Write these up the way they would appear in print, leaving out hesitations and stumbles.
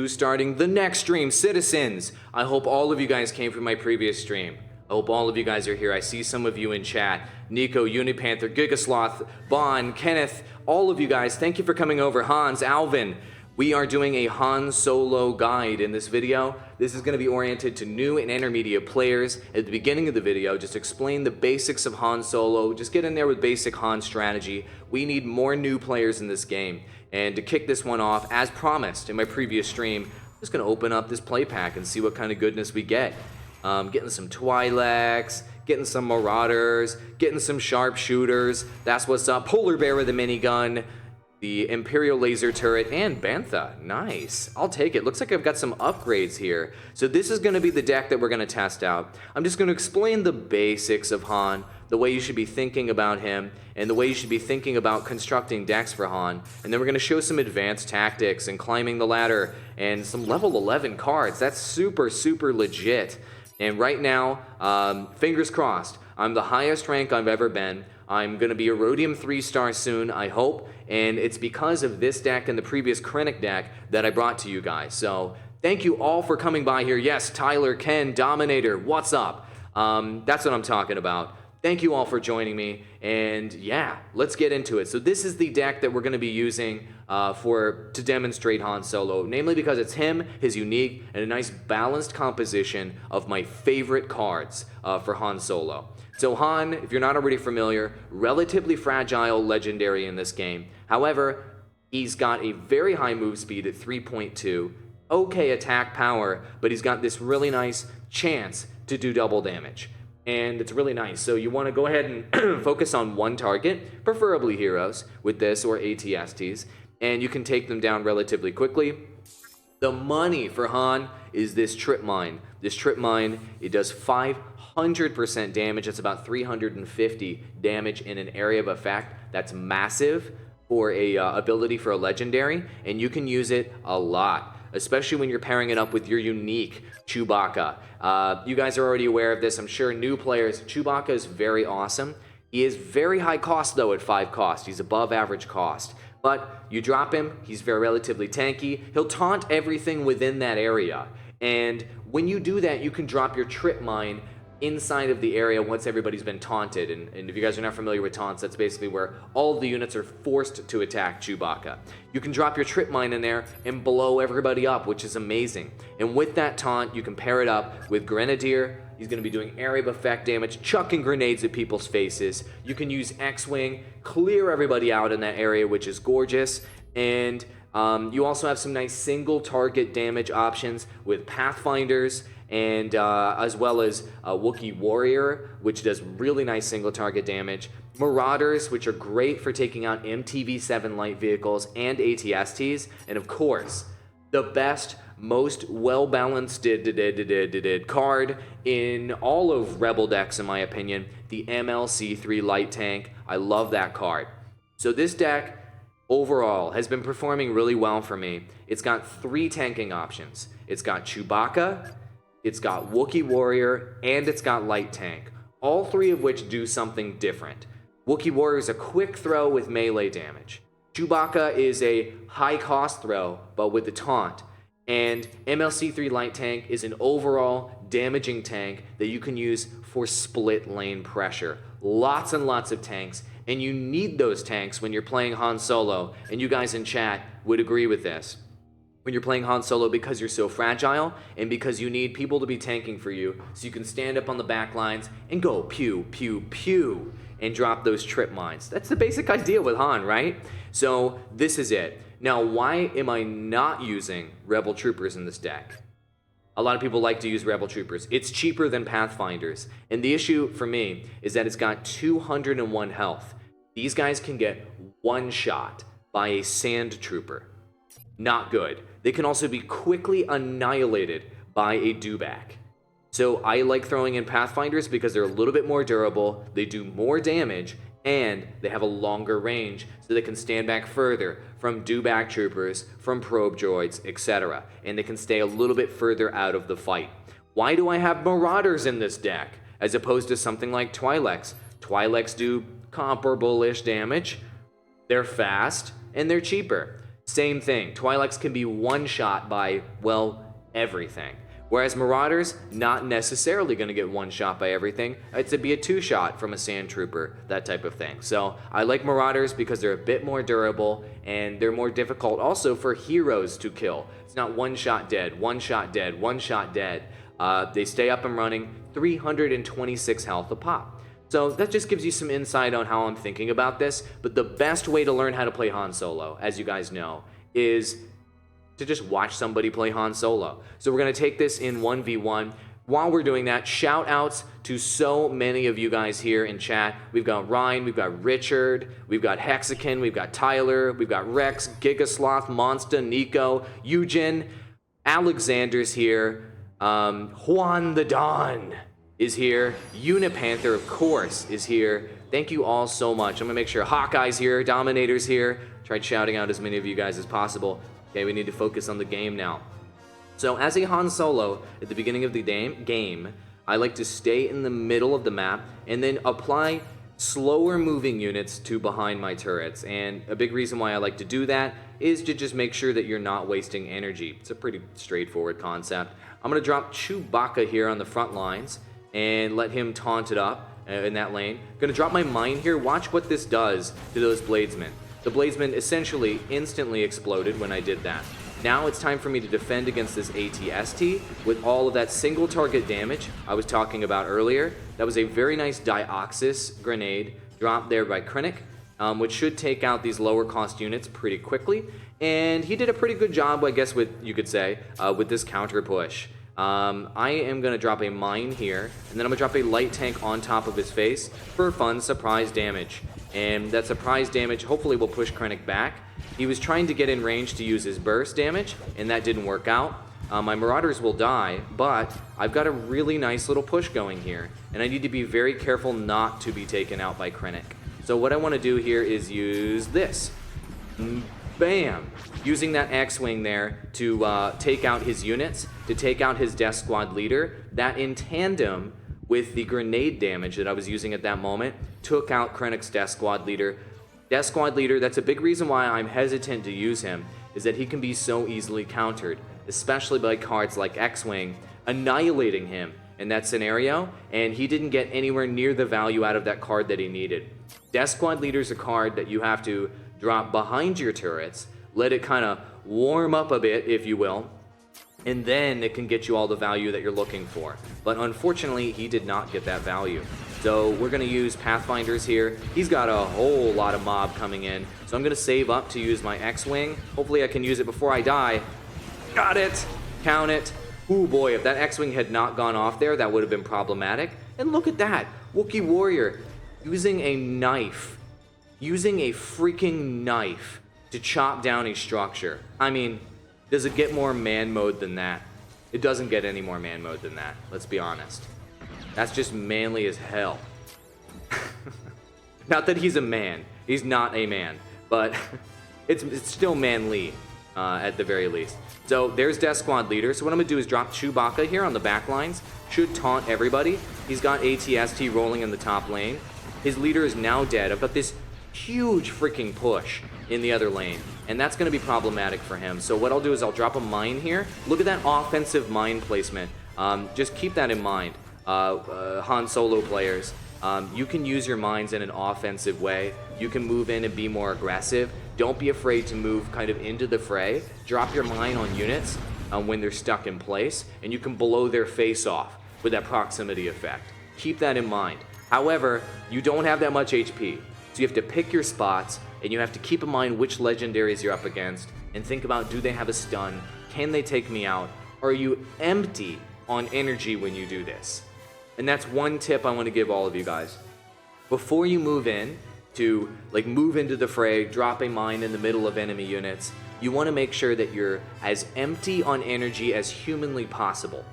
Starting the next stream, citizens. I hope all of you guys came from my previous stream. I hope all of you guys are here. I see some of you in chat. Nico, Unipanther, Gigasloth, Bon, Kenneth, all of you guys, thank you for coming over. Hans, Alvin. We are doing a Han Solo guide in this video. This is going to be oriented to new and intermediate players. At the beginning of the video, just explain the basics of Han Solo. Just get in there with basic Han strategy. We need more new players in this game. And to kick this one off, as promised in my previous stream, I'm just going to open up this play pack and see what kind of goodness we get. Getting some Twi'leks, getting some Marauders, getting some Sharpshooters. That's what's up. Polar Bear with a minigun. The Imperial laser turret and Bantha. Nice. I'll take it. Looks like I've got some upgrades here. So this is going to be the deck that we're going to test out. I'm just going to explain the basics of Han, the way you should be thinking about him, and the way you should be thinking about constructing decks for Han. And then we're going to show some advanced tactics and climbing the ladder and some level 11 cards. That's super, super legit. And right now, fingers crossed, I'm the highest rank I've ever been. I'm going to be a Rhodium 3-star soon, I hope, and it's because of this deck and the previous Krennic deck that I brought to you guys. So thank you all for coming by here. Yes, Tyler, Ken, Dominator, what's up? That's what I'm talking about. Thank you all for joining me, and yeah, let's get into it. So this is the deck that we're going to be using to demonstrate Han Solo, namely because it's him, his unique, and a nice balanced composition of my favorite cards for Han Solo. So Han, if you're not already familiar, relatively fragile legendary in this game. However, he's got a very high move speed at 3.2, okay attack power, but he's got this really nice chance to do double damage. And it's really nice. So you want to go ahead and focus on one target, preferably heroes with this or ATSTs, and you can take them down relatively quickly. The money for Han is this trip mine. This trip mine, it does 500% damage. That's about 350 damage in an area of effect. That's massive for a ability for a legendary, and you can use it a lot, especially when you're pairing it up with your unique Chewbacca. You guys are already aware of this. I'm sure new players, Chewbacca is very awesome. He is very high cost though at 5 cost. He's above average cost. But you drop him, he's very relatively tanky. He'll taunt everything within that area. And when you do that, you can drop your trip mine inside of the area once everybody's been taunted. And if you guys are not familiar with taunts, that's basically where all of the units are forced to attack Chewbacca. You can drop your trip mine in there and blow everybody up, which is amazing. And with that taunt, you can pair it up with Grenadier. He's going to be doing area of effect damage, chucking grenades at people's faces. You can use X-Wing, clear everybody out in that area, which is gorgeous. And you also have some nice single target damage options with Pathfinders, and as well as Wookiee Warrior, which does really nice single target damage. Marauders, which are great for taking out MTV-7 light vehicles and ATSTs. And of course, the best, most well-balanced card in all of Rebel decks, in my opinion, the MLC3 light tank. I love that card. So this deck, overall, has been performing really well for me. It's got 3 tanking options. It's got Chewbacca, it's got Wookiee Warrior, and it's got Light Tank, all 3 of which do something different. Wookiee Warrior is a quick throw with melee damage. Chewbacca is a high-cost throw, but with the taunt. And MLC3 Light Tank is an overall damaging tank that you can use for split lane pressure. Lots and lots of tanks, and you need those tanks when you're playing Han Solo, and you guys in chat would agree with this. When you're playing Han Solo, because you're so fragile and because you need people to be tanking for you so you can stand up on the back lines and go pew, pew, pew and drop those trip mines. That's the basic idea with Han, right? So this is it. Now, why am I not using Rebel Troopers in this deck? A lot of people like to use Rebel Troopers. It's cheaper than Pathfinders. And the issue for me is that it's got 201 health. These guys can get one shot by a Sand Trooper. Not good. They can also be quickly annihilated by a Dewback. So I like throwing in Pathfinders because they're a little bit more durable, they do more damage, and they have a longer range so they can stand back further from Dewback troopers, from probe droids, etc. And they can stay a little bit further out of the fight. Why do I have Marauders in this deck as opposed to something like Twi'leks? Twi'leks do comparable-ish damage, they're fast, and they're cheaper. Same thing. Twi'leks can be one-shot by, well, everything. Whereas Marauders, not necessarily going to get one-shot by everything. It's to be a two-shot from a Sand Trooper, that type of thing. So I like Marauders because they're a bit more durable, and they're more difficult also for heroes to kill. It's not one-shot dead, one-shot dead, one-shot dead. They stay up and running, 326 health a pop. So that just gives you some insight on how I'm thinking about this. But the best way to learn how to play Han Solo, as you guys know, is to just watch somebody play Han Solo. So we're going to take this in 1v1. While we're doing that, shout outs to so many of you guys here in chat. We've got Ryan, we've got Richard, we've got Hexakin, we've got Tyler, we've got Rex, Gigasloth, Monsta, Nico, Eugen, Alexander's here, Juan the Don is here, Unipanther, of course, is here. Thank you all so much. I'm going to make sure Hawkeye's here, Dominator's here. Tried shouting out as many of you guys as possible. Okay, we need to focus on the game now. So as a Han Solo, at the beginning of the game, I like to stay in the middle of the map and then apply slower moving units to behind my turrets. And a big reason why I like to do that is to just make sure that you're not wasting energy. It's a pretty straightforward concept. I'm going to drop Chewbacca here on the front lines and let him taunt it up in that lane. Going to drop my mine here. Watch what this does to those bladesmen. The bladesman essentially instantly exploded when I did that. Now it's time for me to defend against this AT-ST with all of that single target damage I was talking about earlier. That was a very nice Dioxis grenade dropped there by Krennic, which should take out these lower cost units pretty quickly. And he did a pretty good job, I guess, you could say, with this counter push. I am going to drop a mine here, and then I'm going to drop a light tank on top of his face for fun surprise damage. And that surprise damage hopefully will push Krennic back. He was trying to get in range to use his burst damage, and that didn't work out. My Marauders will die, but I've got a really nice little push going here, and I need to be very careful not to be taken out by Krennic. So what I want to do here is use this. Bam! Using that X-Wing there to take out his units, to take out his Death Squad leader. That in tandem with the grenade damage that I was using at that moment, took out Krennic's Death Squad leader. Death Squad leader, that's a big reason why I'm hesitant to use him, is that he can be so easily countered, especially by cards like X-Wing, annihilating him in that scenario, and he didn't get anywhere near the value out of that card that he needed. Death Squad leader is a card that you have to drop behind your turrets, let it kind of warm up a bit, if you will, and then it can get you all the value that you're looking for. But unfortunately, he did not get that value. So we're going to use Pathfinders here. He's got a whole lot of mob coming in, so I'm going to save up to use my X-Wing. Hopefully I can use it before I die. Got it! Count it. Ooh boy, if that X-Wing had not gone off there, that would have been problematic. And look at that! Wookiee Warrior using a knife. Using a freaking knife to chop down a structure. I mean, does it get more man mode than that? It doesn't get any more man mode than that, let's be honest. That's just manly as hell. Not that he's a man. He's not a man. But it's still manly, at the very least. So there's Death Squad leader. So what I'm going to do is drop Chewbacca here on the back lines. Should taunt everybody. He's got AT-ST rolling in the top lane. His leader is now dead. I've got this huge freaking push in the other lane, and that's going to be problematic for him. So what I'll do is I'll drop a mine here. Look at that offensive mine placement. Just keep that in mind, Han Solo players. You can use your mines in an offensive way. You can move in and be more aggressive. Don't be afraid to move kind of into the fray. Drop your mine on units when they're stuck in place, and you can blow their face off with that proximity effect. Keep that in mind. However, you don't have that much HP, so you have to pick your spots, and you have to keep in mind which legendaries you're up against, and think about, do they have a stun? Can they take me out? Are you empty on energy when you do this? And that's one tip I want to give all of you guys. Before you move in to move into the fray, drop a mine in the middle of enemy units, you want to make sure that you're as empty on energy as humanly possible.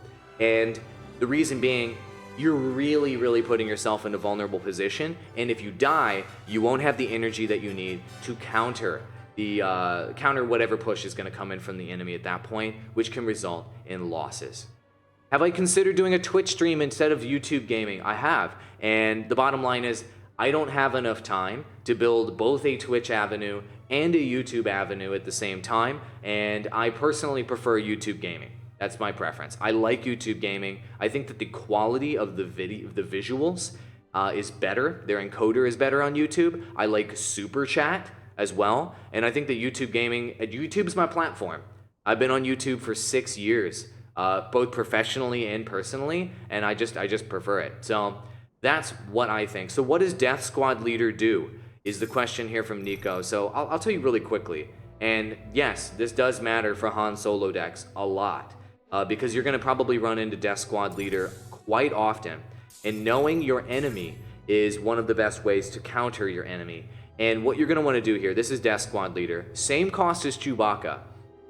And the reason being, you're really, really putting yourself in a vulnerable position, and if you die, you won't have the energy that you need to counter whatever push is going to come in from the enemy at that point, which can result in losses. Have I considered doing a Twitch stream instead of YouTube gaming? I have, and the bottom line is I don't have enough time to build both a Twitch avenue and a YouTube avenue at the same time, and I personally prefer YouTube gaming. That's my preference. I like YouTube gaming. I think that the quality of the visuals is better. Their encoder is better on YouTube. I like Super Chat as well, and I think that YouTube's my platform. I've been on YouTube for 6 years, both professionally and personally, and I just prefer it. So that's what I think. So what does Death Squad Leader do is the question here from Nico. So I'll tell you really quickly. And yes, this does matter for Han Solo decks a lot, because you're going to probably run into Death Squad Leader quite often. And knowing your enemy is one of the best ways to counter your enemy. And what you're going to want to do here, this is Death Squad Leader. Same cost as Chewbacca.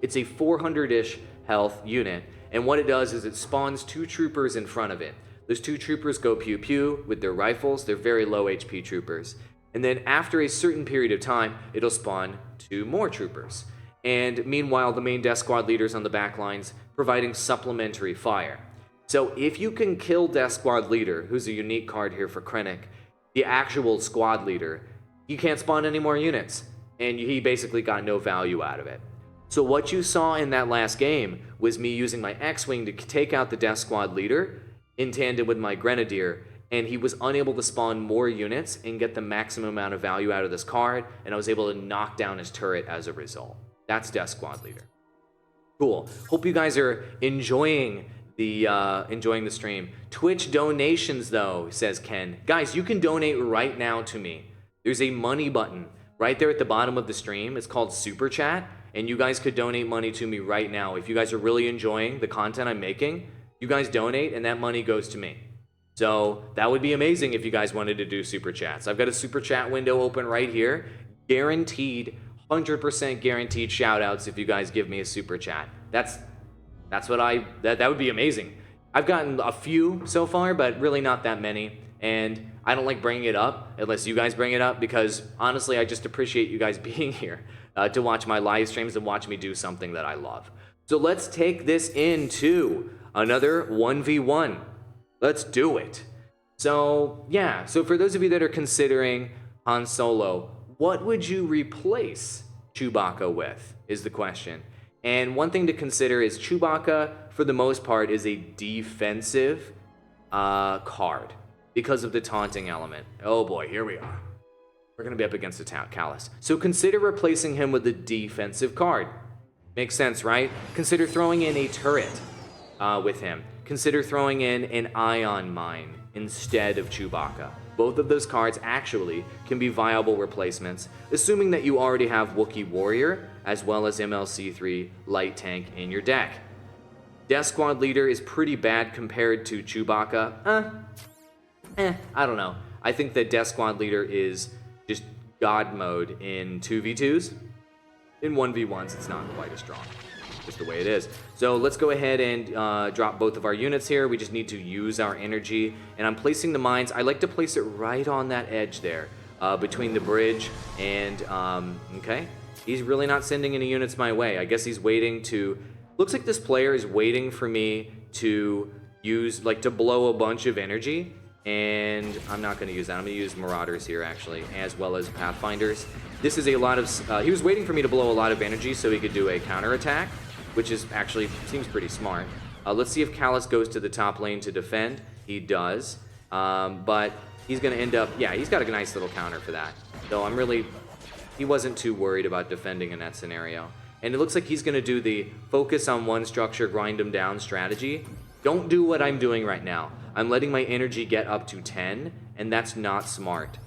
It's a 400-ish health unit. And what it does is it spawns 2 troopers in front of it. Those 2 troopers go pew-pew with their rifles. They're very low HP troopers. And then after a certain period of time, it'll spawn 2 more troopers. And meanwhile, the main Death Squad Leader's on the back lines, providing supplementary fire. So if you can kill Death Squad Leader, who's a unique card here for Krennic, the actual squad leader, you can't spawn any more units. And he basically got no value out of it. So what you saw in that last game was me using my X-Wing to take out the Death Squad Leader in tandem with my Grenadier, and he was unable to spawn more units and get the maximum amount of value out of this card, and I was able to knock down his turret as a result. That's Death Squad Leader. Cool. Hope you guys are enjoying the stream. Twitch donations, though, says Ken. Guys, you can donate right now to me. There's a money button right there at the bottom of the stream. It's called Super Chat, and you guys could donate money to me right now. If you guys are really enjoying the content I'm making, you guys donate, and that money goes to me. So that would be amazing if you guys wanted to do Super Chats. I've got a Super Chat window open right here. Guaranteed, 100% guaranteed shout-outs if you guys give me a Super Chat. That would be amazing. I've gotten a few so far, but really not that many. And I don't like bringing it up unless you guys bring it up, because honestly, I just appreciate you guys being here to watch my live streams and watch me do something that I love. So let's take this into another 1v1. Let's do it. So yeah, so for those of you that are considering Han Solo, what would you replace Chewbacca with is the question. And one thing to consider is Chewbacca, for the most part, is a defensive card because of the taunting element. Oh boy, here we are. We're going to be up against a Callus. So consider replacing him with a defensive card. Makes sense, right? Consider throwing in a turret with him. Consider throwing in an ion mine instead of Chewbacca. Both of those cards actually can be viable replacements, assuming that you already have Wookiee Warrior as well as MLC3 Light Tank in your deck. Death Squad Leader is pretty bad compared to Chewbacca. I don't know. I think that Death Squad Leader is just God mode in 2v2s. In 1v1s, it's not quite as strong. Just the way it is. So let's go ahead and drop both of our units here. We just need to use our energy. And I'm placing the mines. I like to place it right on that edge there, between the bridge and, okay. He's really not sending any units my way. I guess he's waiting to, looks like this player is waiting for me to use, to blow a bunch of energy. And I'm not going to use that. I'm going to use Marauders here, actually, as well as Pathfinders. This is a lot of, he was waiting for me to blow a lot of energy so he could do a counterattack, which is actually, seems pretty smart. Let's see if Callus goes to the top lane to defend. He does. But he's going to end up, yeah, he's got a nice little counter for that. So I'm really, he wasn't too worried about defending in that scenario. And it looks like he's going to do the focus on one structure, grind him down strategy. Don't do what I'm doing right now. I'm letting my energy get up to 10, and that's not smart.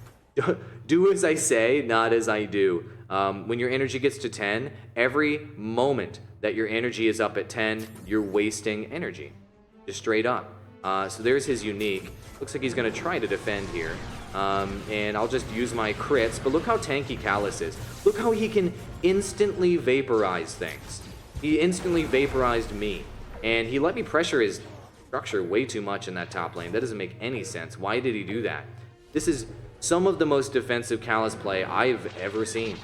Do as I say, not as I do. When your energy gets to 10, every moment that your energy is up at 10, you're wasting energy. Just straight up. So there's his unique. Looks like he's going to try to defend here. And I'll just use my crits, but look how tanky Callus is. Look how he can instantly vaporize things. He instantly vaporized me. And he let me pressure his structure way too much in that top lane. That doesn't make any sense. Why did he do that? This is some of the most defensive Callus play I've ever seen.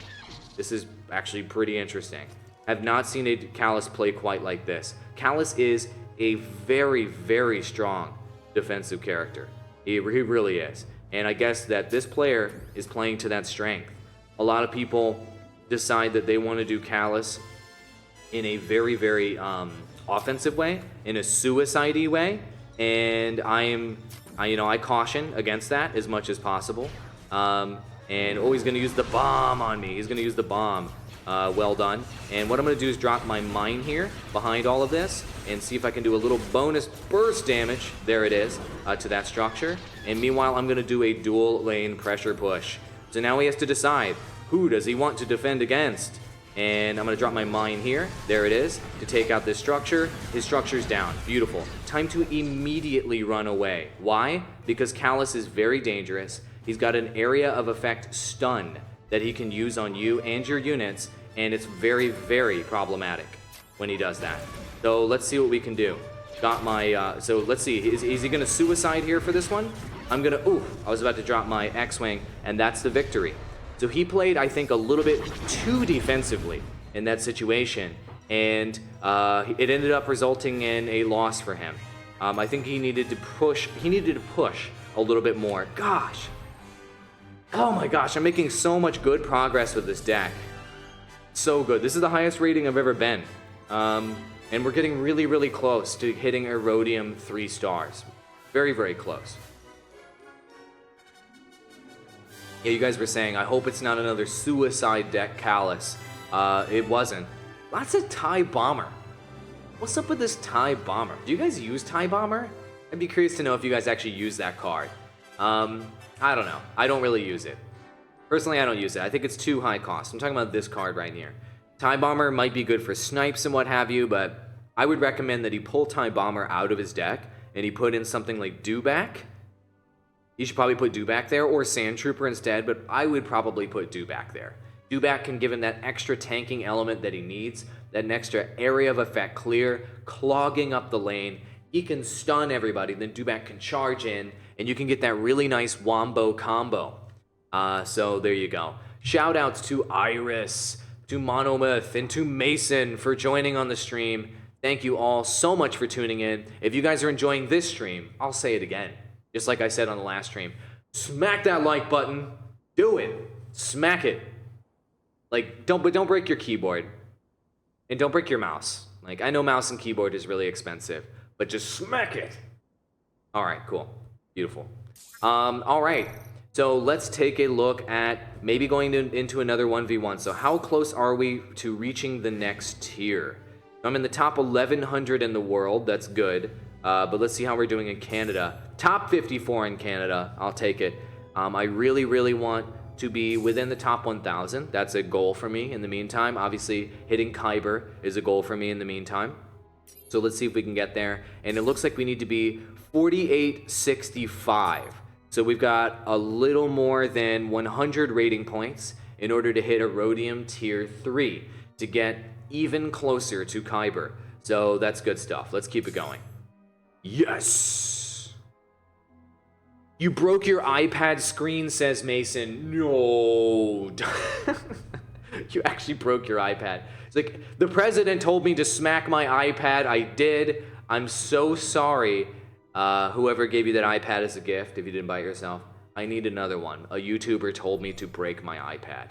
This is actually pretty interesting. I've not seen a Callus play quite like this. Callus is a very, very strong defensive character. He really is. And I guess that this player is playing to that strength. A lot of people decide that they want to do Callus in a very, very offensive way, in a suicide-y way, and I caution against that as much as possible. And he's going to use the bomb on me. He's going to use the bomb. Well done. And what I'm going to do is drop my mine here behind all of this and see if I can do a little bonus burst damage. There it is, to that structure. And meanwhile, I'm going to do a dual lane pressure push. So now he has to decide, who does he want to defend against? And I'm going to drop my mine here. There it is, to take out this structure. His structure's down. Beautiful. Time to immediately run away. Why? Because Callus is very dangerous. He's got an area of effect stun that he can use on you and your units, and it's very, very problematic when he does that. So let's see what we can do. Got my, so let's see, is he gonna suicide here for this one? I was about to drop my X-Wing, and that's the victory. So he played, I think, a little bit too defensively in that situation, and it ended up resulting in a loss for him. I think he needed to push a little bit more. Gosh. Oh my gosh, I'm making so much good progress with this deck. So good. This is the highest rating I've ever been. And we're getting really, really close to hitting Erodium 3 stars. Very, very close. Yeah, you guys were saying, I hope it's not another suicide deck Callus. It wasn't. That's a TIE Bomber. What's up with this TIE Bomber? Do you guys use TIE Bomber? I'd be curious to know if you guys actually use that card. I don't know. I don't really use it. Personally, I don't use it. I think it's too high cost. I'm talking about this card right here. TIE Bomber might be good for snipes and what have you, but I would recommend that he pull TIE Bomber out of his deck and he put in something like Dewback. You should probably put Dewback there or Sand Trooper instead, but I would probably put Dewback there. Dewback can give him that extra tanking element that he needs, that extra area of effect clear, clogging up the lane. He can stun everybody, then Dewback can charge in, and you can get that really nice wombo combo. So there you go. Shout outs to Iris, to Monomyth, and to Mason for joining on the stream. Thank you all so much for tuning in. If you guys are enjoying this stream, I'll say it again, just like I said on the last stream. Smack that like button. Do it. Smack it. Like, don't break your keyboard. And don't break your mouse. Like, I know mouse and keyboard is really expensive, but just smack it. All right, cool. Beautiful. All right, so let's take a look at maybe going into another 1v1. So how close are we to reaching the next tier? I'm in the top 1,100 in the world. That's good. But let's see how we're doing in Canada. Top 54 in Canada. I'll take it. I really, really want to be within the top 1,000. That's a goal for me in the meantime. Obviously, hitting Kyber is a goal for me in the meantime. So let's see if we can get there. And it looks like we need to be 4865. So we've got a little more than 100 rating points in order to hit Erodium Tier 3 to get even closer to Kyber. So that's good stuff. Let's keep it going. Yes! You broke your iPad screen, says Mason. No. You actually broke your iPad. It's like, the president told me to smack my iPad. I did. I'm so sorry. Whoever gave you that iPad as a gift, if you didn't buy it yourself, I need another one. A YouTuber told me to break my iPad,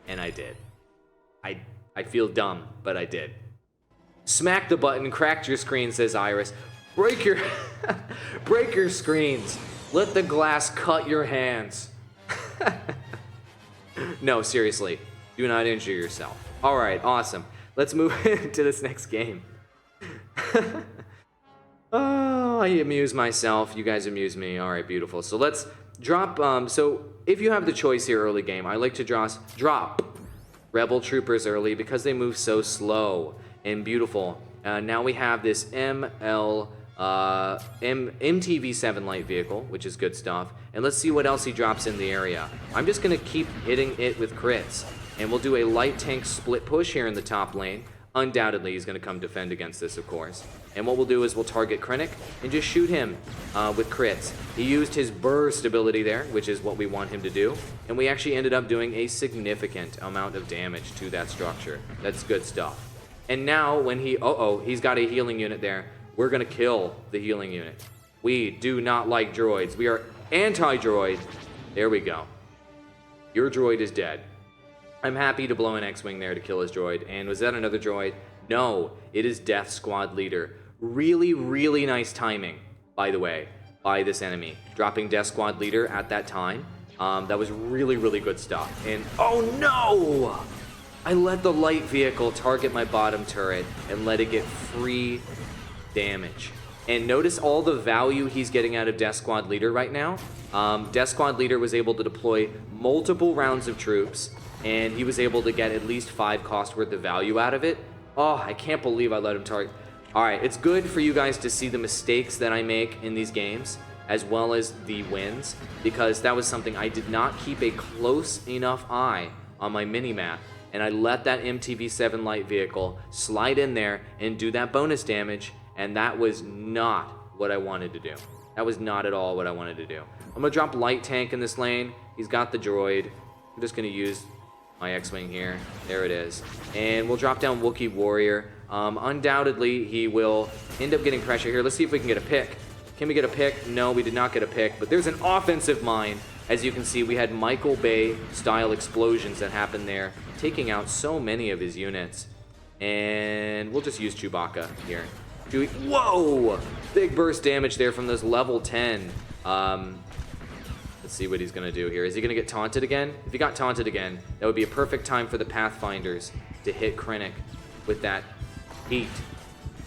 and I did. I feel dumb, but I did. Smack the button, cracked your screen, says Iris. Break your screens. Let the glass cut your hands. No, seriously, do not injure yourself. All right, awesome. Let's move into this next game. Oh, I amuse myself. You guys amuse me. All right, beautiful. So let's drop. So if you have the choice here early game, I like to drop Rebel Troopers early because they move so slow and beautiful. Now we have this MTV7 light vehicle, which is good stuff. And let's see what else he drops in the area. I'm just going to keep hitting it with crits. And we'll do a light tank split push here in the top lane. Undoubtedly, he's going to come defend against this, of course. And what we'll do is we'll target Krennic and just shoot him with crits. He used his burst ability there, which is what we want him to do. And we actually ended up doing a significant amount of damage to that structure. That's good stuff. And now when he's got a healing unit there. We're going to kill the healing unit. We do not like droids. We are anti-droid. There we go. Your droid is dead. I'm happy to blow an X-Wing there to kill his droid. And was that another droid? No, it is Death Squad Leader. Really, really nice timing, by the way, by this enemy. Dropping Death Squad Leader at that time. That was really, really good stuff. And, oh no! I let the light vehicle target my bottom turret and let it get free damage. And notice all the value he's getting out of Death Squad Leader right now. Death Squad Leader was able to deploy multiple rounds of troops, and he was able to get at least 5 cost worth of value out of it. Oh, I can't believe I let him target. Alright, it's good for you guys to see the mistakes that I make in these games, as well as the wins, because that was something I did not keep a close enough eye on my mini-map, and I let that MTV-7 light vehicle slide in there and do that bonus damage, and that was not what I wanted to do. That was not at all what I wanted to do. I'm going to drop light tank in this lane. He's got the droid. I'm just going to use my X-Wing here. There it is. And we'll drop down Wookiee Warrior. Undoubtedly, he will end up getting pressure here. Let's see if we can get a pick. Can we get a pick? No, we did not get a pick. But there's an offensive mine. As you can see, we had Michael Bay-style explosions that happened there, taking out so many of his units. And we'll just use Chewbacca here. Whoa! Big burst damage there from this level 10. Let's see what he's going to do here. Is he going to get taunted again? If he got taunted again, that would be a perfect time for the Pathfinders to hit Krennic with that heat.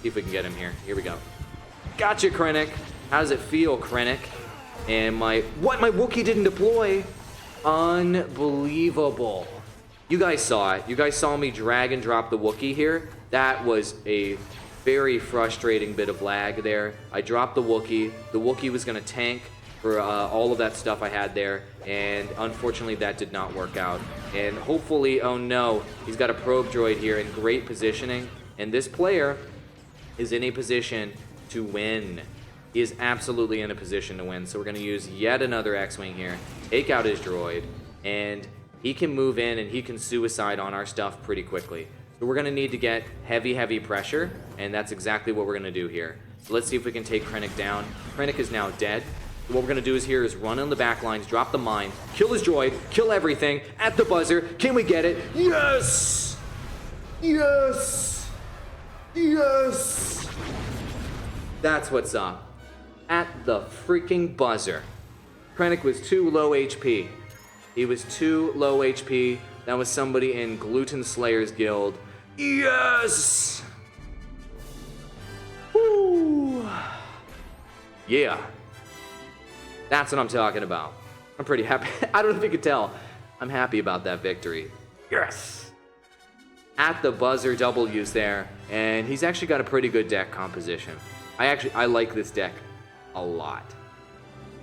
See if we can get him here. Here we go. Gotcha, Krennic. How does it feel, Krennic? And my Wookiee didn't deploy. Unbelievable. You guys saw it. You guys saw me drag and drop the Wookiee here. That was a very frustrating bit of lag there. I dropped the Wookiee. The Wookiee was going to tank for all of that stuff I had there, and unfortunately that did not work out. And hopefully, oh no, he's got a probe droid here in great positioning, and this player is in a position to win. He is absolutely in a position to win, so we're going to use yet another X-Wing here, take out his droid, and he can move in and he can suicide on our stuff pretty quickly. So we're going to need to get heavy pressure, and that's exactly what we're going to do here. So let's see if we can take Krennic down. Krennic is now dead. So what we're going to do is run on the back lines, drop the mine, kill his droid, kill everything, at the buzzer. Can we get it? Yes! Yes! Yes! That's what's up. At the freaking buzzer. Krennic was too low HP. He was too low HP. That was somebody in Gluten Slayer's Guild. Yes! Woo! Yeah. That's what I'm talking about. I'm pretty happy. I don't know if you could tell. I'm happy about that victory. Yes! At the buzzer W's there. And he's actually got a pretty good deck composition. I like this deck a lot.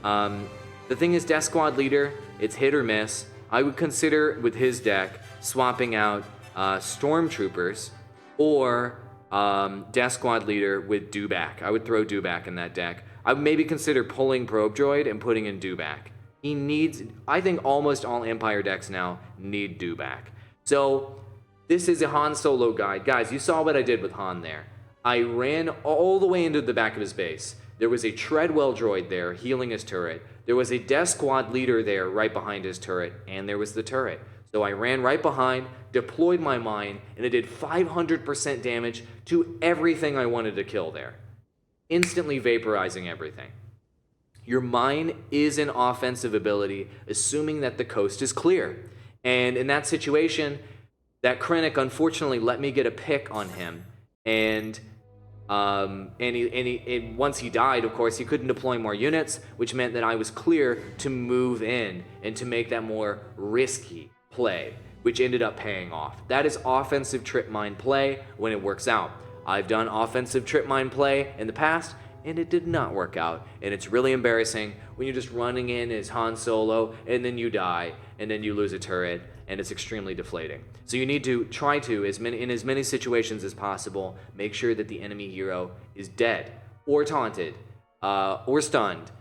The thing is, Death Squad Leader, it's hit or miss. I would consider, with his deck, swapping out Stormtroopers or Death Squad Leader with Dewback. I would throw Dewback in that deck. I would maybe consider pulling Probe Droid and putting in Dewback. He needs, I think almost all Empire decks now need Dewback. So this is a Han Solo guide. Guys, you saw what I did with Han there. I ran all the way into the back of his base. There was a Treadwell droid there healing his turret. There was a Death Squad Leader there right behind his turret, and there was the turret. So I ran right behind, deployed my mine, and it did 500% damage to everything I wanted to kill there. Instantly vaporizing everything. Your mine is an offensive ability, assuming that the coast is clear. And in that situation, that Krennic unfortunately let me get a pick on him. And once he died, of course, he couldn't deploy more units, which meant that I was clear to move in and to make that more risky play, which ended up paying off. That is offensive trip mine play when it works out. I've done offensive trip mine play in the past, and it did not work out. And it's really embarrassing when you're just running in as Han Solo, and then you die, and then you lose a turret, and it's extremely deflating. So you need to try to, in as many situations as possible, make sure that the enemy hero is dead, or taunted, or stunned,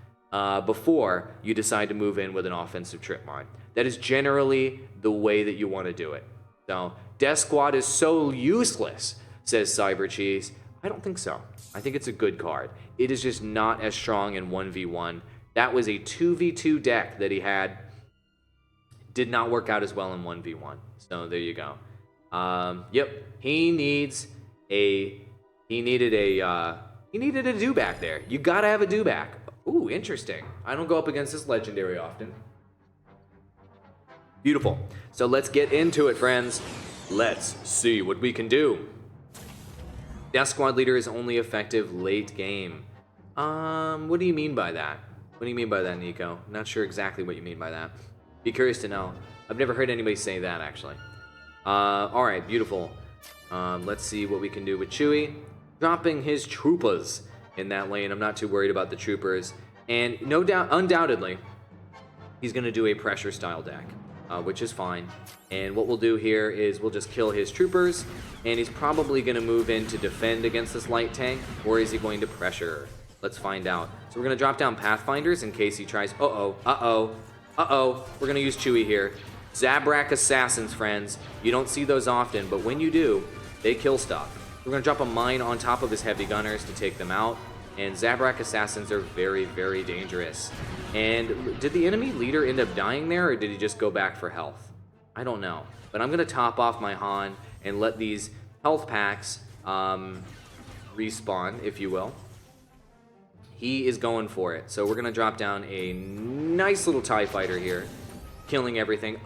before you decide to move in with an offensive trip mine. That is generally the way that you want to do it. So, Death Squad is so useless, says Cyber Cheese. I don't think so. I think it's a good card. It is just not as strong in 1v1. That was a 2v2 deck that he had. did not work out as well in 1v1. So there you go. Yep, he needed a do-back there. You gotta have a do-back. Ooh, interesting. I don't go up against this legendary often. Beautiful. So let's get into it, friends. Let's see what we can do. Death Squad Leader is only effective late game. What do you mean by that? What do you mean by that, Nico? Not sure exactly what you mean by that. Be curious to know. I've never heard anybody say that, actually. Alright, beautiful. Let's see what we can do with Chewie. Dropping his troopers in that lane. I'm not too worried about the troopers. And no doubt, undoubtedly, he's going to do a pressure style deck, which is fine. And what we'll do here is we'll just kill his troopers, and he's probably going to move in to defend against this light tank, or is he going to pressure? Let's find out. So we're going to drop down Pathfinders in case he tries. We're going to use Chewie here. Zabrak Assassins, friends. You don't see those often, but when you do, they kill stuff. We're going to drop a mine on top of his heavy gunners to take them out. And Zabrak Assassins are very, very dangerous. And did the enemy leader end up dying there, or did he just go back for health? I don't know. But I'm going to top off my Han and let these health packs respawn, if you will. He is going for it. So we're going to drop down a nice little TIE fighter here, killing everything.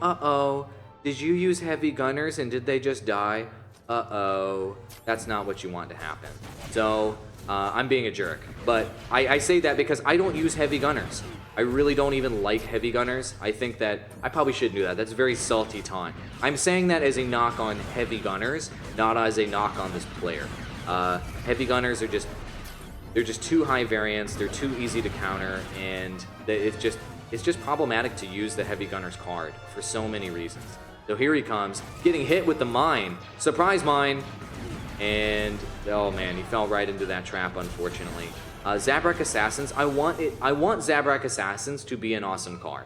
Did you use heavy gunners and did they just die? That's not what you want to happen. So I'm being a jerk, but I say that because I don't use heavy gunners. I really don't even like heavy gunners. I think that I probably shouldn't do that. That's very salty taunt. I'm saying that as a knock on heavy gunners, not as a knock on this player. Heavy gunners are just, they're just too high variance. They're too easy to counter, and it's just problematic to use the heavy gunners card for so many reasons. So here he comes, getting hit with the mine. Surprise mine. And, oh man, he fell right into that trap, unfortunately. Zabrak Assassins, I want Zabrak Assassins to be an awesome card,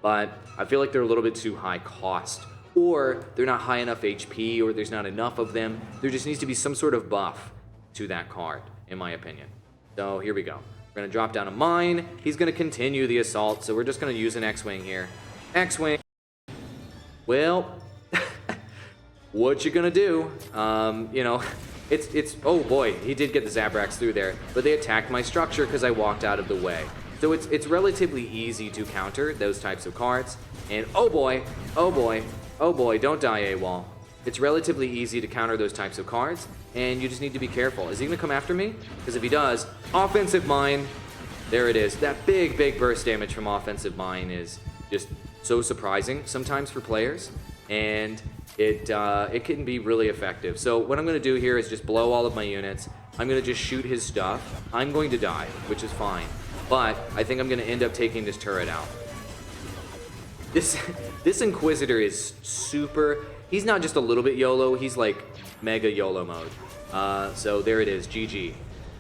but I feel like they're a little bit too high cost, or they're not high enough HP, or there's not enough of them. There just needs to be some sort of buff to that card, in my opinion. So here we go. We're gonna drop down a mine. He's gonna continue the assault, so we're just gonna use an X-Wing here. X-Wing. Well, what you gonna do? You know, it's oh boy, he did get the Zabraks through there, but they attacked my structure because I walked out of the way. So it's relatively easy to counter those types of cards. And oh boy, don't die AWOL. It's relatively easy to counter those types of cards, and you just need to be careful. Is he gonna come after me? Because if he does, offensive mine, there it is. That big burst damage from offensive mine is just so surprising sometimes for players, and it can be really effective. So what I'm going to do here is just blow all of my units. I'm going to just shoot his stuff. I'm going to die, which is fine, but I think I'm going to end up taking this turret out. This Inquisitor is super. He's not just a little bit YOLO, he's like mega YOLO mode. So there it is, GG.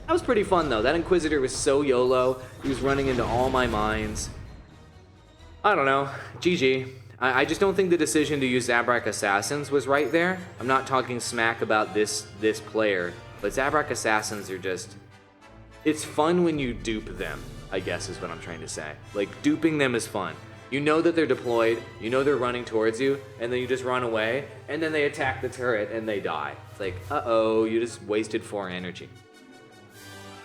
That was pretty fun though. That Inquisitor was so YOLO. He was running into all my mines. I don't know, GG. I just don't think the decision to use Zabrak Assassins was right there. I'm not talking smack about this player, but Zabrak Assassins are just, it's fun when you dupe them, I guess is what I'm trying to say. Like, duping them is fun. You know that they're deployed, you know they're running towards you, and then you just run away, and then they attack the turret and they die. It's like, you just wasted 4 energy.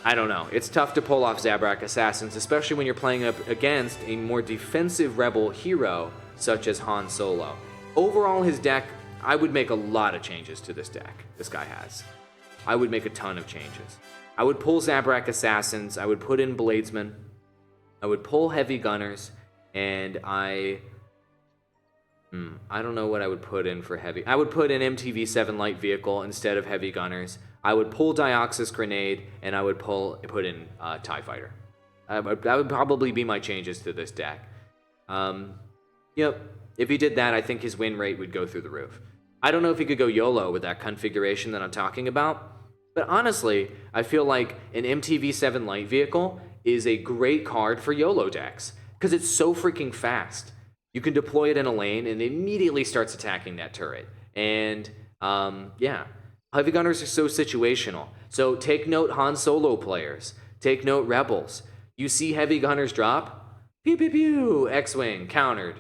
I don't know. It's tough to pull off Zabrak Assassins, especially when you're playing up against a more defensive rebel hero such as Han Solo. Overall, his deck, I would make a lot of changes to this deck this guy has. I would make a ton of changes. I would pull Zabrak Assassins, I would put in Bladesmen, I would pull Heavy Gunners, and I don't know what I would put in for Heavy. I would put in MTV-7 Light Vehicle instead of Heavy Gunners. I would pull Dioxis Grenade, and I would put in TIE Fighter. That would probably be my changes to this deck. Yep, if he did that, I think his win rate would go through the roof. I don't know if he could go YOLO with that configuration that I'm talking about, but honestly, I feel like an MTV-7 Light Vehicle is a great card for YOLO decks, because it's so freaking fast. You can deploy it in a lane, and it immediately starts attacking that turret. And, yeah. Heavy Gunners are so situational. So take note, Han Solo players. Take note, Rebels. You see Heavy Gunners drop? Pew, pew, pew. X-Wing, countered.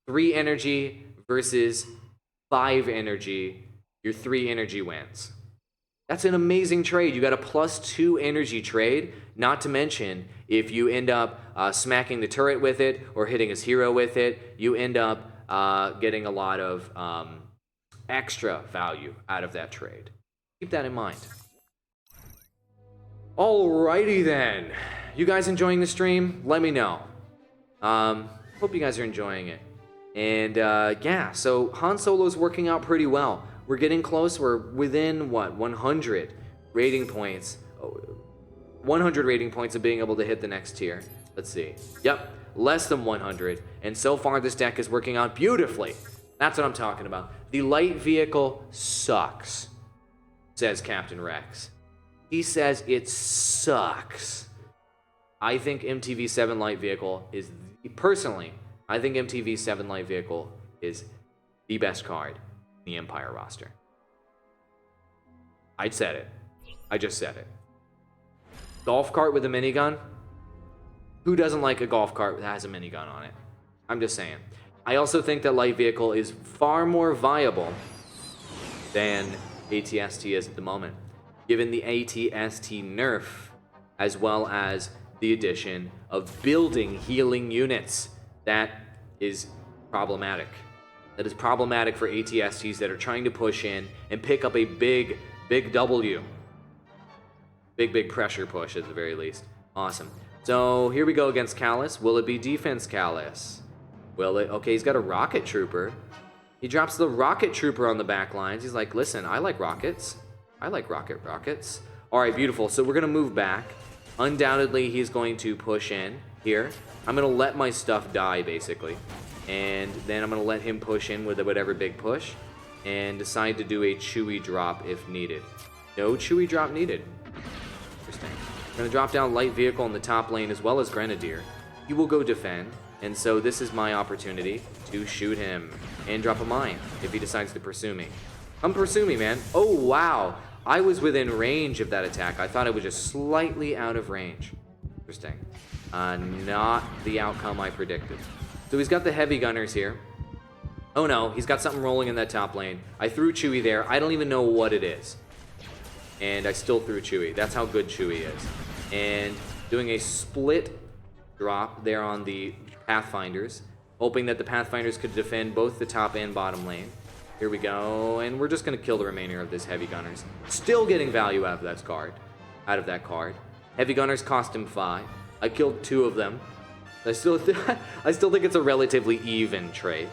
3 energy versus 5 energy. Your 3 energy wins. That's an amazing trade. You got a +2 energy trade. Not to mention, if you end up smacking the turret with it or hitting his hero with it, you end up getting a lot of extra value out of that trade. Keep that in mind. Alrighty then. You guys enjoying the stream? Let me know. Hope you guys are enjoying it. And yeah, so Han Solo's working out pretty well. We're getting close. We're within, what, 100 rating points. 100 rating points of being able to hit the next tier. Let's see. Yep, less than 100. And so far, this deck is working out beautifully. That's what I'm talking about. The light vehicle sucks, says Captain Rex. He says it sucks. I think MTV7 light vehicle is, personally, I think MTV7 light vehicle is the best card the Empire roster. I said it. I just said it. Golf cart with a minigun? Who doesn't like a golf cart that has a minigun on it? I'm just saying. I also think that light vehicle is far more viable than ATST is at the moment, given the ATST nerf, as well as the addition of building healing units. That is problematic. That is problematic for ATSTs that are trying to push in and pick up a big W. Big pressure push at the very least. Awesome. So here we go against Callus. Will it be defense Callus? Will it? Okay, he's got a rocket trooper. He drops the rocket trooper on the back lines. He's like, listen, I like rockets. I like rockets. All right, beautiful. So we're going to move back. Undoubtedly, he's going to push in here. I'm going to let my stuff die, basically. And then I'm going to let him push in with whatever big push and decide to do a Chewie drop if needed. No Chewie drop needed. Interesting. I'm going to drop down light vehicle in the top lane as well as Grenadier. He will go defend, and so this is my opportunity to shoot him and drop a mine if he decides to pursue me. Come pursue me, man. Oh, wow. I was within range of that attack. I thought I was just slightly out of range. Interesting. Not the outcome I predicted. So he's got the heavy gunners here. Oh no, he's got something rolling in that top lane. I threw Chewie there. I don't even know what it is. And I still threw Chewie. That's how good Chewie is. And doing a split drop there on the Pathfinders, hoping that the Pathfinders could defend both the top and bottom lane. Here we go, and we're just going to kill the remainder of this heavy gunners. Still getting value out of that card. Heavy gunners cost him 5. I killed 2 of them. I still think it's a relatively even trade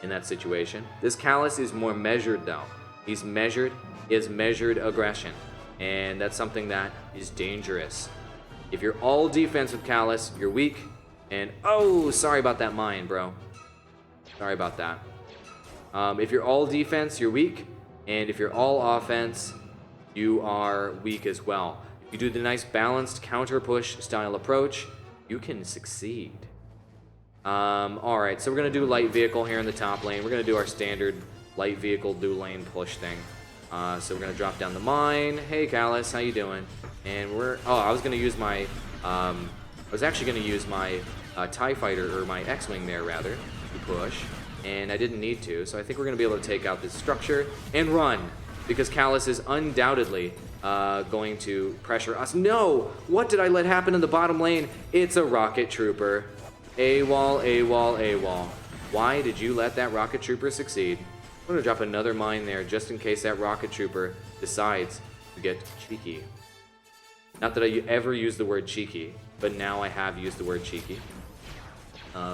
in that situation. This Callus is more measured though. He's measured aggression, and that's something that is dangerous. If you're all defense with Callus, you're weak. And oh, sorry about that mine, bro. Sorry about that. If you're all defense, you're weak, and if you're all offense, you are weak as well. If you do the nice balanced counter push style approach, you can succeed. Alright, so we're going to do light vehicle here in the top lane. We're going to do our standard light vehicle dual lane push thing. So we're going to drop down the mine. Hey, Callus, how you doing? And I was going to use my, I was actually going to use my TIE fighter, or my X-Wing there, rather, to push. And I didn't need to, so I think we're going to be able to take out this structure and run. Because Callus is undoubtedly going to pressure us. No! What did I let happen in the bottom lane? It's a rocket trooper. AWOL. Why did you let that rocket trooper succeed? I'm going to drop another mine there just in case that rocket trooper decides to get cheeky. Not that I ever use the word cheeky, but now I have used the word cheeky.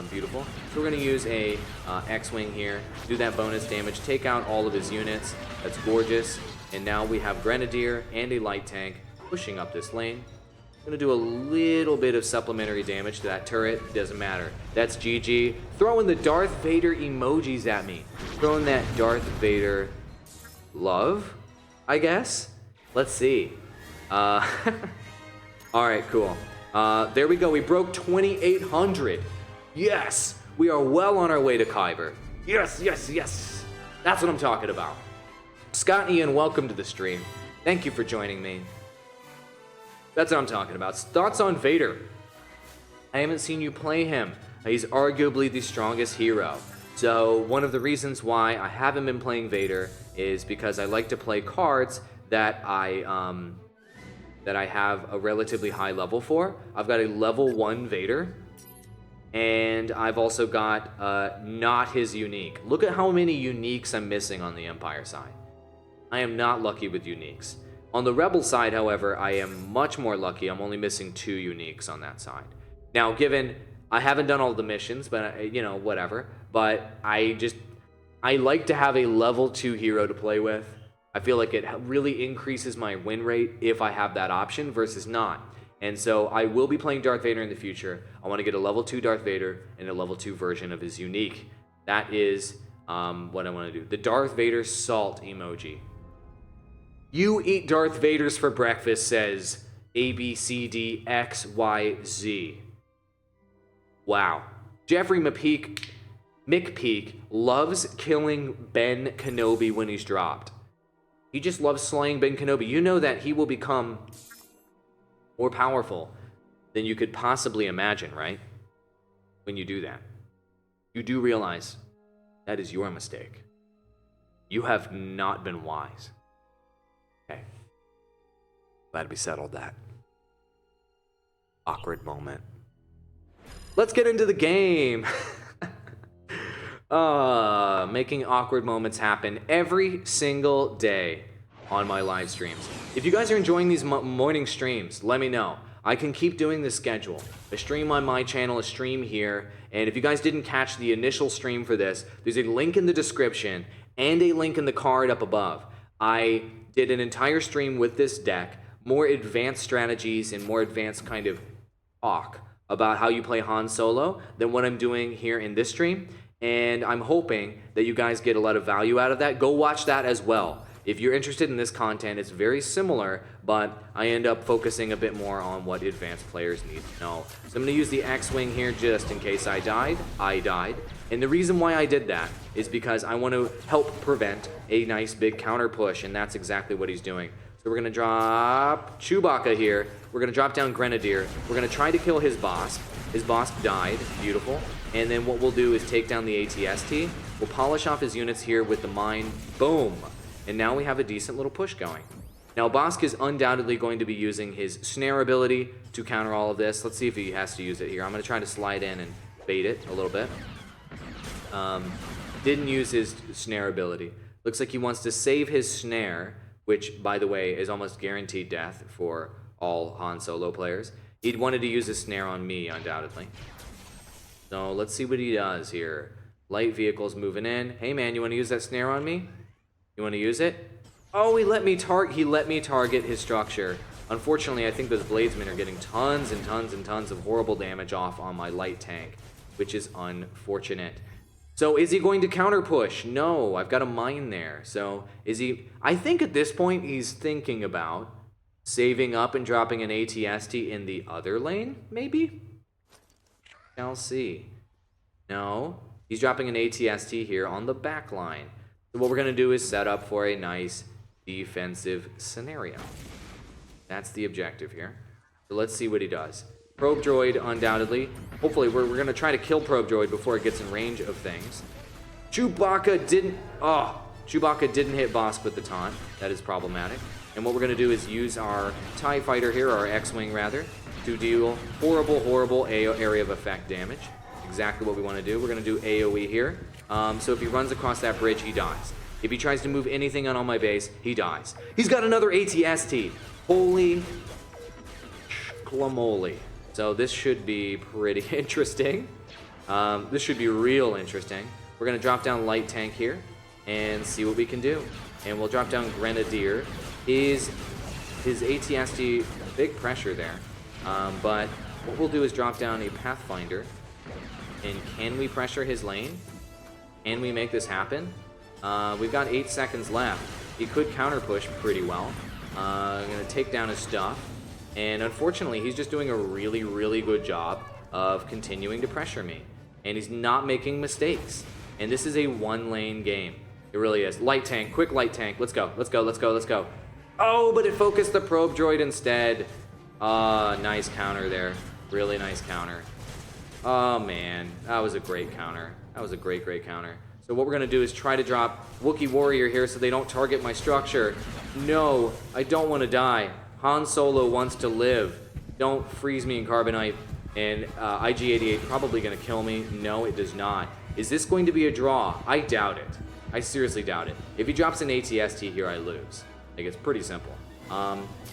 Beautiful. So we're going to use a X-Wing here, do that bonus damage, take out all of his units. That's gorgeous. And now we have Grenadier and a light tank pushing up this lane. I'm going to do a little bit of supplementary damage to that turret. Doesn't matter. That's GG. Throwing the Darth Vader emojis at me. Throwing that Darth Vader love, I guess. Let's see. All right, cool. There we go. We broke 2,800. Yes, we are well on our way to Kyber. Yes. That's what I'm talking about. Scott Ian, welcome to the stream. Thank you for joining me. That's what I'm talking about. Thoughts on Vader? I haven't seen you play him. He's arguably the strongest hero. So one of the reasons why I haven't been playing Vader is because I like to play cards that I have a relatively high level for. I've got a level 1 Vader, and I've also got not his unique. Look at how many uniques I'm missing on the Empire side. I am not lucky with uniques. On the Rebel side, however, I am much more lucky. I'm only missing 2 uniques on that side. Now, given I haven't done all the missions, but you know, whatever. But I like to have a level 2 hero to play with. I feel like it really increases my win rate if I have that option versus not. And so I will be playing Darth Vader in the future. I want to get a level 2 Darth Vader and a level 2 version of his unique. That is what I want to do. The Darth Vader salt emoji. You eat Darth Vaders for breakfast, says ABCDXYZ. Wow. Jeffrey McPeak loves killing Ben Kenobi when he's dropped. He just loves slaying Ben Kenobi. You know that he will become more powerful than you could possibly imagine, right? When you do that. You do realize that is your mistake. You have not been wise. Okay. Glad we settled that. Awkward moment. Let's get into the game. Making awkward moments happen every single day on my live streams. If you guys are enjoying these morning streams, let me know. I can keep doing this schedule. A stream on my channel, a stream here. And if you guys didn't catch the initial stream for this, there's a link in the description and a link in the card up above. I did an entire stream with this deck, more advanced strategies and more advanced kind of talk about how you play Han Solo than what I'm doing here in this stream. And I'm hoping that you guys get a lot of value out of that. Go watch that as well. If you're interested in this content, it's very similar, but I end up focusing a bit more on what advanced players need to know. So I'm going to use the X-Wing here just in case I died. I died. And the reason why I did that is because I want to help prevent a nice big counter push, and that's exactly what he's doing. So we're going to drop Chewbacca here. We're going to drop down Grenadier. We're going to try to kill his boss. His boss died. Beautiful. And then what we'll do is take down the AT-ST. We'll polish off his units here with the mine. Boom. And now we have a decent little push going. Now, Bosk is undoubtedly going to be using his snare ability to counter all of this. Let's see if he has to use it here. I'm going to try to slide in and bait it a little bit. Didn't use his snare ability. Looks like he wants to save his snare, which, by the way, is almost guaranteed death for all Han Solo players. He wanted to use his snare on me, undoubtedly. So let's see what he does here. Light vehicles moving in. Hey, man, you want to use that snare on me? You want to use it? Oh, he let me target his structure. Unfortunately, I think those bladesmen are getting tons and tons and tons of horrible damage off on my light tank, which is unfortunate. So is he going to counter push? No, I've got a mine there. So is he? I think at this point he's thinking about saving up and dropping an AT-ST in the other lane, maybe? Shall see. No, he's dropping an AT-ST here on the back line. So what we're going to do is set up for a nice defensive scenario. That's the objective here. So let's see what he does. Probe droid, undoubtedly. Hopefully, we're going to try to kill probe droid before it gets in range of things. Chewbacca didn't hit Bosk with the taunt. That is problematic. And what we're going to do is use our TIE fighter here, or our X-Wing rather, to deal horrible area of effect damage. Exactly what we want to do. We're going to do AoE here. So if he runs across that bridge, he dies. If he tries to move anything on my base, he dies. He's got another AT-ST. Holy schlamoli. So this should be pretty interesting. This should be real interesting. We're going to drop down light tank here and see what we can do. And we'll drop down Grenadier. His AT-ST, big pressure there. But what we'll do is drop down a Pathfinder. And can we pressure his lane? Can we make this happen? We've got 8 seconds left. He could counter push pretty well. I'm going to take down his stuff. And unfortunately, he's just doing a really, really good job of continuing to pressure me. And he's not making mistakes. And this is a one-lane game. It really is. Light tank, quick light tank. Let's go, let's go, let's go, let's go. Oh, but it focused the probe droid instead. Nice counter there. Really nice counter. Oh, man. That was a great counter. That was a great counter. So what we're going to do is try to drop Wookiee Warrior here so they don't target my structure. No, I don't want to die. Han Solo wants to live. Don't freeze me in Carbonite. And IG-88 probably going to kill me. No, it does not. Is this going to be a draw? I doubt it. I seriously doubt it. If he drops an ATST here, I lose. Like, it's pretty simple.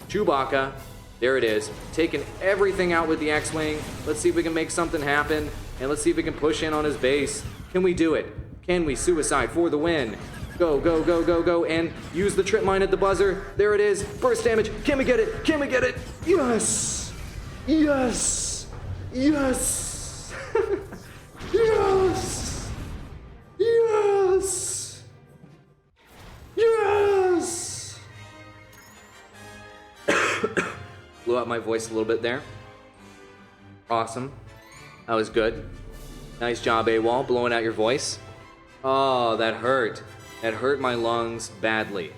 Chewbacca, there it is. Taking everything out with the X-Wing. Let's see if we can make something happen. And let's see if we can push in on his base. Can we do it? Can we? Suicide for the win. Go, go, go, go, go. And use the trip mine at the buzzer. There it is. Burst damage. Can we get it? Can we get it? Yes! Yes! Yes! Yes! Yes! Yes! Blew out my voice a little bit there. Awesome. That was good. Nice job, AWOL, blowing out your voice. Oh, that hurt. That hurt my lungs badly.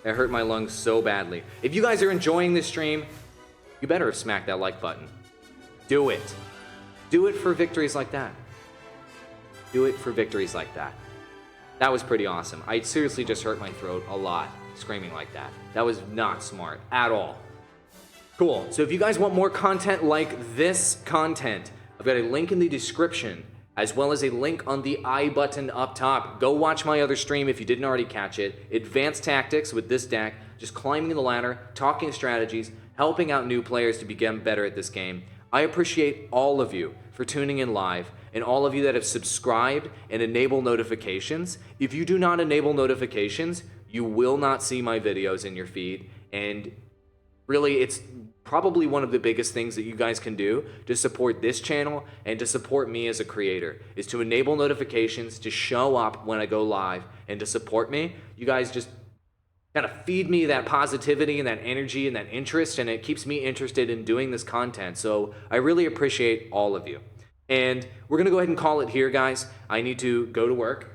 That hurt my lungs so badly. If you guys are enjoying this stream, you better have smacked that like button. Do it. Do it for victories like that. Do it for victories like that. That was pretty awesome. I seriously just hurt my throat a lot screaming like that. That was not smart at all. Cool. So if you guys want more content like this content, I've got a link in the description as well as a link on the I button up top. Go watch my other stream if you didn't already catch it. Advanced tactics with this deck, just climbing the ladder, talking strategies, helping out new players to become better at this game. I appreciate all of you for tuning in live and all of you that have subscribed and enable notifications. If you do not enable notifications, you will not see my videos in your feed. And really, it's probably one of the biggest things that you guys can do to support this channel and to support me as a creator is to enable notifications, to show up when I go live, and to support me. You guys just kind of feed me that positivity and that energy and that interest, and it keeps me interested in doing this content. So I really appreciate all of you. And we're gonna go ahead and call it here, guys. I need to go to work.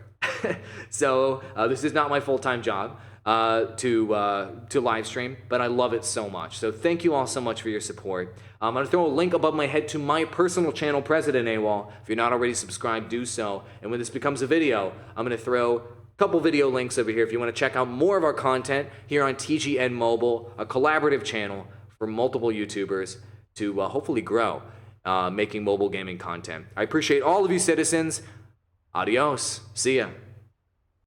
So this is not my full-time job to live stream, but I love it so much. So thank you all so much for your support. I'm going to throw a link above my head to my personal channel, President AWOL. If you're not already subscribed, do so. And when this becomes a video, I'm going to throw a couple video links over here if you want to check out more of our content here on TGN Mobile, a collaborative channel for multiple YouTubers to hopefully grow making mobile gaming content. I appreciate all of you citizens. Adios. See ya.